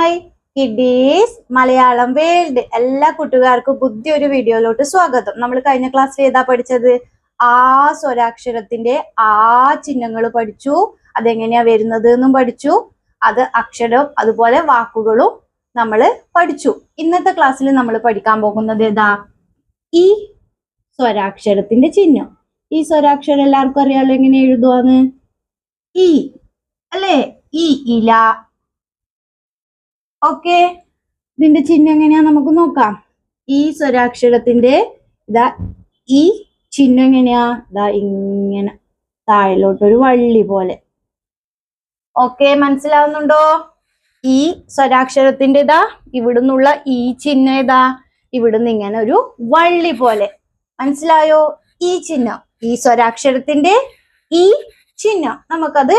Hi kiddies Malayalam world. എല്ലാ കൂട്ടുകാർക്കും പുതിയ ഒരു വീഡിയോയിലോട്ട് സ്വാഗതം. നമ്മൾ കഴിഞ്ഞ ക്ലാസ്സിൽ ഏതാ പഠിച്ചത്? ആ സ്വരാക്ഷരത്തിന്റെ ആ ചിഹ്നങ്ങൾ പഠിച്ചു, അതെങ്ങനെയാ വരുന്നത് എന്നും പഠിച്ചു. അത് അക്ഷരം അതുപോലെ വാക്കുകളും നമ്മൾ പഠിച്ചു. ഇന്നത്തെ ക്ലാസ്സിൽ നമ്മൾ പഠിക്കാൻ പോകുന്നത് ഏതാ? ഈ സ്വരാക്ഷരത്തിന്റെ ചിഹ്നം. ഈ സ്വരാക്ഷരം എല്ലാവർക്കും അറിയാലോ എങ്ങനെ എഴുതുവാന്ന്. ഈ അല്ലേ? ഈ ഇല. ഓക്കെ, ഇതിന്റെ ചിഹ്നം എങ്ങനെയാ നമുക്ക് നോക്കാം. ഈ സ്വരാക്ഷരത്തിന്റെ ഇതാ ഈ ചിഹ്നം എങ്ങനെയാ? ഇതാ ഇങ്ങനെ താഴിലോട്ടൊരു വള്ളി പോലെ. ഓക്കെ, മനസ്സിലാവുന്നുണ്ടോ? ഈ സ്വരാക്ഷരത്തിന്റെ ഇതാ ഇവിടുന്നുള്ള ഈ ചിഹ്നം ഏതാ? ഇവിടുന്ന് ഇങ്ങനെ ഒരു വള്ളി പോലെ. മനസ്സിലായോ? ഈ ചിഹ്നം, ഈ സ്വരാക്ഷരത്തിന്റെ ഈ ചിഹ്നം. നമുക്കത്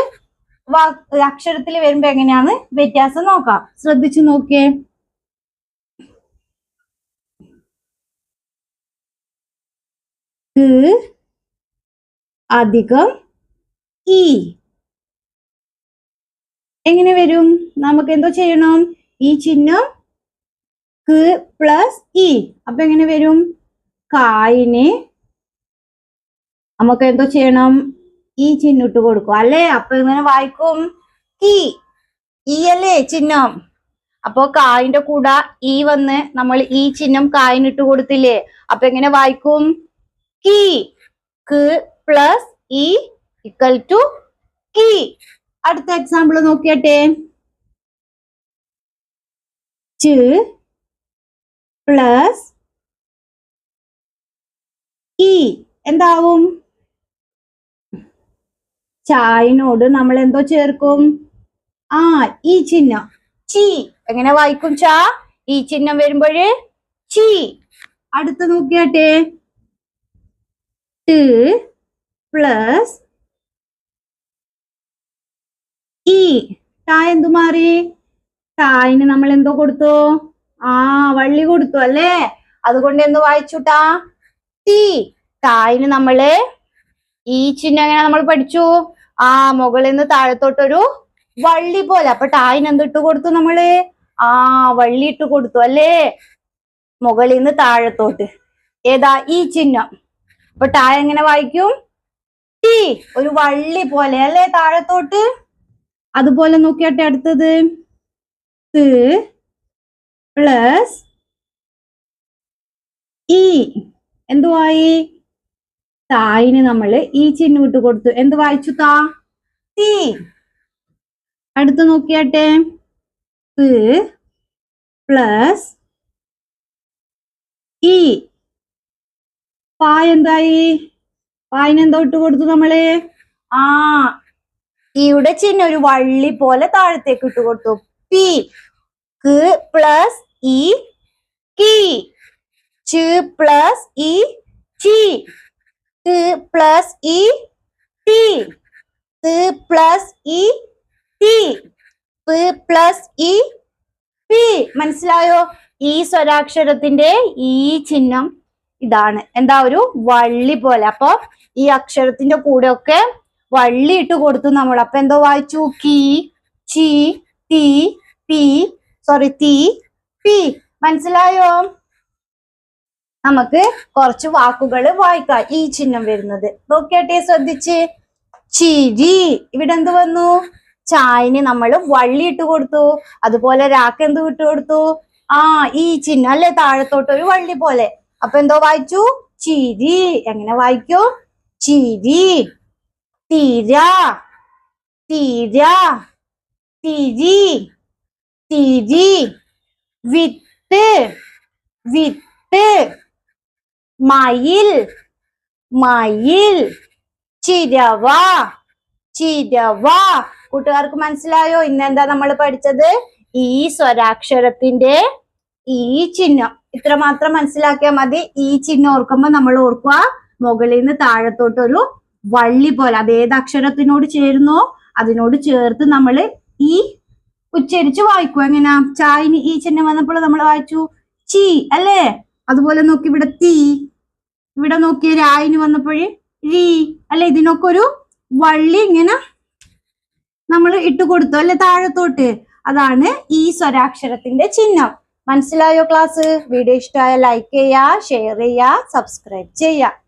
അക്ഷരത്തിൽ വരുമ്പോ എങ്ങനെയാണ് വ്യത്യാസം നോക്കാം. ശ്രദ്ധിച്ചു നോക്കിയേ. അധികം ഈ എങ്ങനെ വരും? നമുക്ക് എന്തോ ചെയ്യണം? ഈ ചിഹ്നം ക പ്ലസ് ഇ. അപ്പൊ എങ്ങനെ വരും? കായിന് നമുക്ക് എന്തോ ചെയ്യണം? ഈ ചിഹ്നം ഇട്ട് കൊടുക്കും അല്ലേ? അപ്പൊ ഇങ്ങനെ വായിക്കും കി. ഈ അല്ലേ ചിഹ്നം? അപ്പൊ കായിന്റെ കൂടെ ഈ വന്ന് നമ്മൾ ഈ ചിഹ്നം കായിനിട്ട് കൊടുത്തില്ലേ? അപ്പൊ എങ്ങനെ വായിക്കും? കി. ക പ്ലസ് ഇ ഇക്വൽ ടു കി. അടുത്ത എക്സാമ്പിൾ നോക്കിയട്ടെ. ച പ്ലസ് ഇ എന്താവും? ചായനോട് നമ്മൾ എന്തോ ചേർക്കും? ഈ ചിഹ്നം ചി. എങ്ങനെ വായിക്കും? ചാ. ഈ ചിഹ്നം വരുമ്പോഴേ ചി. അടുത്ത് നോക്കിയാട്ടെ. ട് പ്ലസ് ഇ. ടാ എന്തു മാറി? ടായിന് നമ്മൾ എന്തോ കൊടുത്തു? വള്ളി കൊടുത്തു അല്ലേ? അതുകൊണ്ട് എന്ത് വായിച്ചുട്ടാ? ടി. ടായിന് നമ്മള് ഈ ചിഹ്നം എങ്ങനെ നമ്മൾ പഠിച്ചു? മുകളിൽ നിന്ന് താഴത്തോട്ടൊരു വള്ളി പോലെ. അപ്പൊ ടായിന് എന്തിട്ട് കൊടുത്തു നമ്മള്? വള്ളി ഇട്ട് കൊടുത്തു അല്ലേ? മുകളിൽ നിന്ന് താഴത്തോട്ട് ഏതാ? ഈ ചിഹ്നം. അപ്പൊ ടായ എങ്ങനെ വായിക്കും? ടി. ഒരു വള്ളി പോലെ അല്ലേ താഴത്തോട്ട്? അതുപോലെ നോക്കിയാട്ടെ അടുത്തത്. Plus E എന്തുവായി? തായിന് നമ്മള് ഈ ചിഹ്നം ഇട്ട് കൊടുത്തു. എന്ത് വായിച്ചു? താ ടി. അടുത്ത് നോക്കിയാട്ടെ. Plus E. പായ എന്തായി? പായിന് എന്തോ ഇട്ട് കൊടുത്തു നമ്മള്? ഈയുടെ ചിഹ്നം ഒരു വള്ളി പോലെ താഴത്തേക്ക് ഇട്ട് കൊടുത്തു. പി. ക പ്ലസ് ഇ കി. ച പ്ലസ് ഇ ചി. ട് പ്ലസ് ഇ ടി. ത് പ്ലസ് ഇ ടി. പ് പ്ലസ് ഇ പി. മനസ്സിലായോ? ഈ സ്വരാക്ഷരത്തിന്റെ ഈ ചിഹ്നം ഇതാണ്. എന്താ? ഒരു വള്ളി പോലെ. അപ്പൊ ഈ അക്ഷരത്തിന്റെ കൂടെ ഒക്കെ വള്ളി ഇട്ട് കൊടുത്തു നമ്മൾ. അപ്പൊ എന്തോ വായിച്ചു? കി, ചി, ടി, പി. തി, പി. മനസ്സിലായോ? നമുക്ക് കുറച്ച് വാക്കുകൾ വായിക്കാം ഈ ചിഹ്നം വരുന്നത്. നോക്കിയാട്ടെ, ശ്രദ്ധിച്ച്. ചിരി. ഇവിടെ എന്ത് വന്നു? ചായന് നമ്മൾ വള്ളി ഇട്ട് കൊടുത്തു. അതുപോലെ രാക്ക് എന്ത് ഇട്ട് കൊടുത്തു? ഈ ചിഹ്നം അല്ലെ താഴത്തോട്ട് ഒരു വള്ളി പോലെ. അപ്പൊ എന്തോ വായിച്ചു? ചിരി. എങ്ങനെ വായിക്കൂ? ചിരി. തീര, തീര, തിരി, തിരി. വിത്ത്, വിത്ത്. മയിൽ, മയിൽ. ചിരവ, ചിരവ. കൂട്ടുകാർക്ക് മനസ്സിലായോ? ഇന്നെന്താ നമ്മൾ പഠിച്ചത്? ഈ സ്വരാക്ഷരത്തിന്റെ ഈ ചിഹ്നം. ഇത്ര മാത്രം മനസ്സിലാക്കിയാൽ മതി. ഈ ചിഹ്നം ഓർക്കുമ്പോ നമ്മൾ ഓർക്കുക മുകളിൽ നിന്ന് താഴത്തോട്ടൊരു വള്ളി പോലെ. അത് ഏത് അക്ഷരത്തിനോട് ചേരുന്നോ അതിനോട് ചേർത്ത് നമ്മൾ ഈ ഉച്ചരിച്ച് വായിക്കും. എങ്ങനെയാ? ചായന് ഈ ചിഹ്നം വന്നപ്പോൾ നമ്മൾ വായിച്ചു ചി അല്ലേ? അതുപോലെ നോക്കി ഇവിടെ തീ. ഇവിടെ നോക്കിയ രായിന് വന്നപ്പോഴേ രീ അല്ലെ? ഇതിനൊക്കെ ഒരു വള്ളി ഇങ്ങനെ നമ്മൾ ഇട്ട് കൊടുത്തു അല്ലെ താഴത്തോട്ട്. അതാണ് ഈ സ്വരാക്ഷരത്തിന്റെ ചിഹ്നം. മനസ്സിലായോ ക്ലാസ്? വീഡിയോ ഇഷ്ടമായ ലൈക്ക് ചെയ്യുക, ഷെയർ ചെയ്യുക, സബ്സ്ക്രൈബ് ചെയ്യുക.